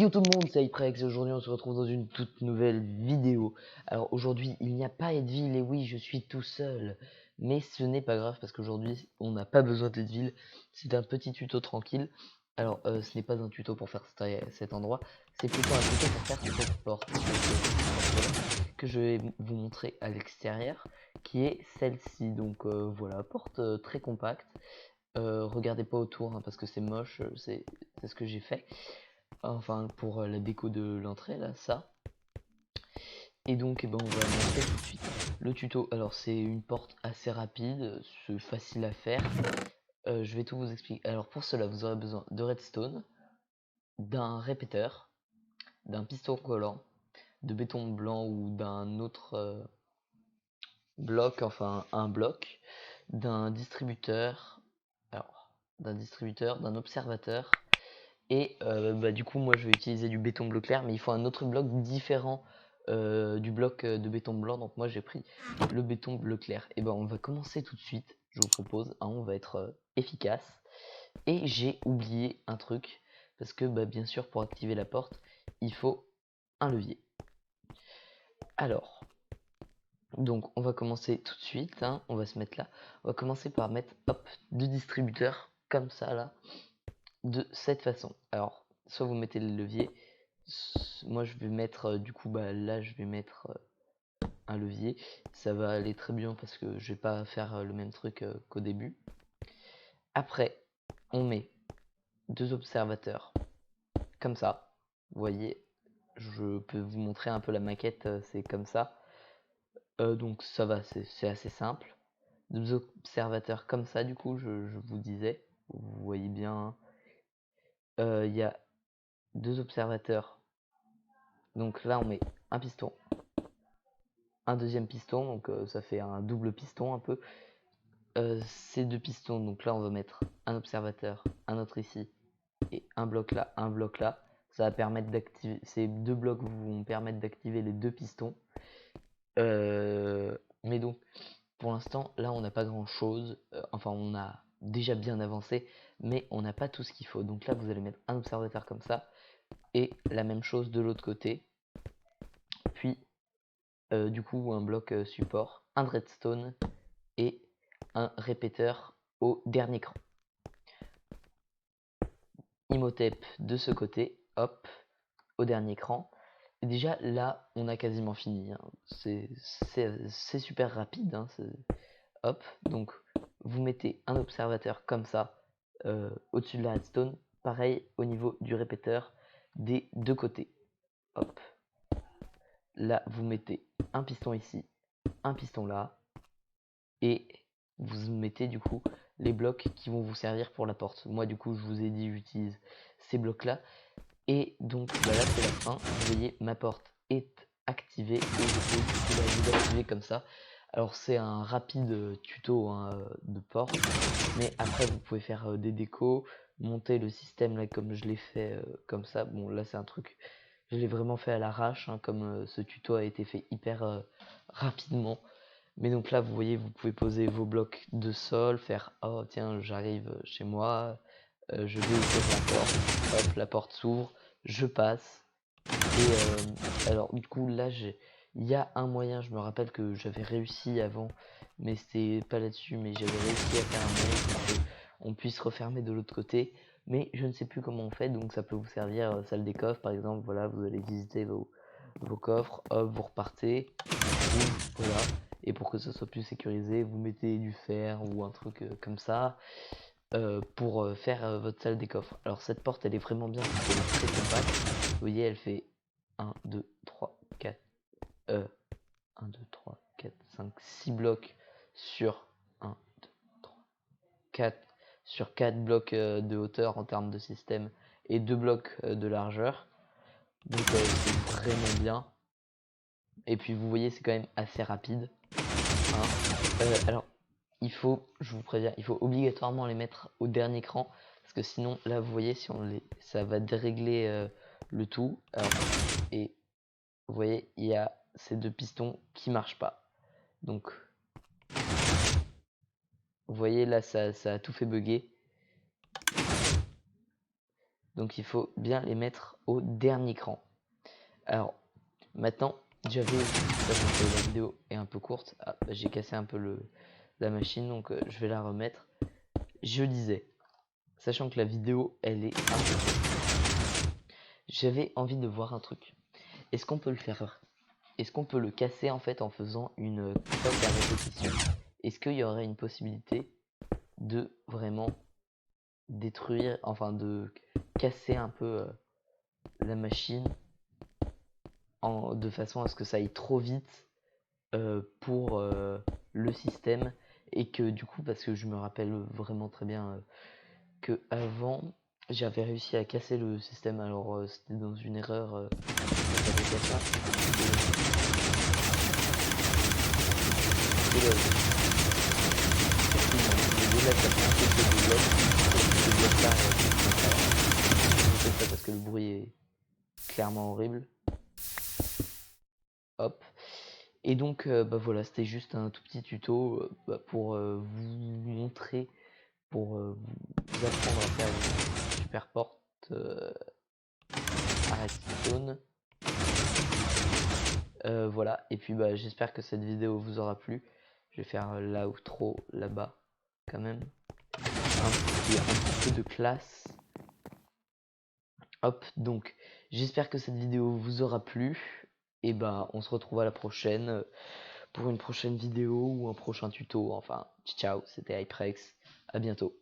Yo tout le monde, c'est Hyprex et aujourd'hui on se retrouve dans une toute nouvelle vidéo. Alors aujourd'hui il n'y a pas Edville et oui je suis tout seul. Mais ce n'est pas grave parce qu'aujourd'hui on n'a pas besoin d'Edville. C'est un petit tuto tranquille. Alors ce n'est pas un tuto pour faire cet endroit. C'est plutôt un tuto pour faire cette porte que je vais vous montrer à l'extérieur. Qui est celle-ci. Donc voilà, porte très compacte. Regardez pas autour hein, parce que c'est moche. C'est ce que j'ai fait. Enfin pour la déco de l'entrée là, ça. Et donc on va lancer tout de suite le tuto. Alors c'est une porte assez rapide, c'est facile à faire. Je vais tout vous expliquer. Alors pour cela vous aurez besoin de redstone, d'un répéteur, d'un piston collant, de béton blanc ou d'un autre bloc, enfin un bloc, d'un distributeur, d'un observateur. Et du coup moi je vais utiliser du béton bleu clair, mais il faut un autre bloc différent du bloc de béton blanc. Donc moi j'ai pris le béton bleu clair. Et on va commencer tout de suite, je vous propose, hein, on va être efficace. Et j'ai oublié un truc, parce que bien sûr pour activer la porte, il faut un levier. Alors, donc on va commencer tout de suite, hein, on va se mettre là. On va commencer par mettre deux distributeurs comme ça là, de cette façon. Alors, soit vous mettez le levier, moi je vais mettre du coup là je vais mettre un levier, ça va aller très bien parce que je vais pas faire le même truc qu'au début. Après on met deux observateurs comme ça, vous voyez, je peux vous montrer un peu la maquette, c'est comme ça. Donc ça va, c'est assez simple. Deux observateurs comme ça, du coup je vous disais, vous voyez bien, il y a deux observateurs. Donc là on met un piston, un deuxième piston, donc ça fait un double piston un peu. Ces deux pistons, donc là on va mettre un observateur, un autre ici, et un bloc là, un bloc là. Ça va permettre d'activer, ces deux blocs vont permettre d'activer les deux pistons. Mais donc pour l'instant là on n'a pas grand chose, enfin on a déjà bien avancé, mais on n'a pas tout ce qu'il faut. Donc là vous allez mettre un observateur comme ça, et la même chose de l'autre côté. Puis du coup un bloc support, un redstone et un répéteur au dernier cran. Imhotep de ce côté, hop, au dernier cran. Et déjà là on a quasiment fini, hein. C'est super rapide, hein, hop, donc vous mettez un observateur comme ça au-dessus de la redstone, pareil au niveau du répéteur des deux côtés, hop. Là vous mettez un piston ici, un piston là, et vous mettez du coup les blocs qui vont vous servir pour la porte. Moi du coup je vous ai dit j'utilise ces blocs là, et donc là c'est la fin. Vous voyez ma porte est activée et je peux la désactiver comme ça. Alors c'est un rapide tuto hein, de porte, mais après vous pouvez faire des décos, monter le système là comme je l'ai fait comme ça. Bon là c'est un truc, je l'ai vraiment fait à l'arrache hein, comme ce tuto a été fait hyper rapidement. Mais donc là vous voyez, vous pouvez poser vos blocs de sol, faire oh tiens j'arrive chez moi, je vais ouvrir la porte, hop la porte s'ouvre, je passe. Et alors du coup là il y a un moyen, je me rappelle que j'avais réussi avant, mais c'était pas là-dessus, mais j'avais réussi à faire un moyen pour qu'on puisse refermer de l'autre côté, mais je ne sais plus comment on fait. Donc ça peut vous servir, salle des coffres par exemple, voilà, vous allez visiter vos coffres, hop vous repartez, voilà. Et pour que ce soit plus sécurisé, vous mettez du fer ou un truc comme ça pour faire votre salle des coffres. Alors cette porte elle est vraiment bien parce qu'elle est très compacte. Vous voyez elle fait 1, 2, 3, 4, 1, 2, 3, 4, 5, 6 blocs sur 1, 2, 3, 4 sur 4 blocs de hauteur en termes de système et 2 blocs de largeur. Donc c'est vraiment bien. Et puis vous voyez c'est quand même assez rapide. Hein. Alors je vous préviens, il faut obligatoirement les mettre au dernier cran parce que sinon là vous voyez si ça va dérégler le tout. Alors, et vous voyez il y a ces deux pistons qui marchent pas. Donc vous voyez là ça a tout fait bugger. Donc il faut bien les mettre au dernier cran. Alors maintenant, la vidéo est un peu courte. Ah, bah, j'ai cassé un peu la machine, donc je vais la remettre. Je disais, sachant que la vidéo elle est un peu courte, j'avais envie de voir un truc. Est-ce qu'on peut le faire? Est-ce qu'on peut le casser en fait en faisant une cloque à répétition? Est-ce qu'il y aurait une possibilité de vraiment détruire, enfin de casser un peu la machine de façon à ce que ça aille trop vite pour le système, et que du coup, parce que je me rappelle vraiment très bien que avant j'avais réussi à casser le système, alors c'était dans une erreur j'avais fait ça, parce que le bruit est clairement horrible. Hop. Et donc bah voilà, c'était juste un tout petit tuto pour vous montrer, pour vous apprendre à faire une super porte à redstone. Voilà, et puis bah j'espère que cette vidéo vous aura plu. Je vais faire l'outro là-bas quand même. Un petit peu de classe. Hop, donc j'espère que cette vidéo vous aura plu. Et bah on se retrouve à la prochaine pour une prochaine vidéo ou un prochain tuto. Enfin, ciao, c'était Hyprex. À bientôt.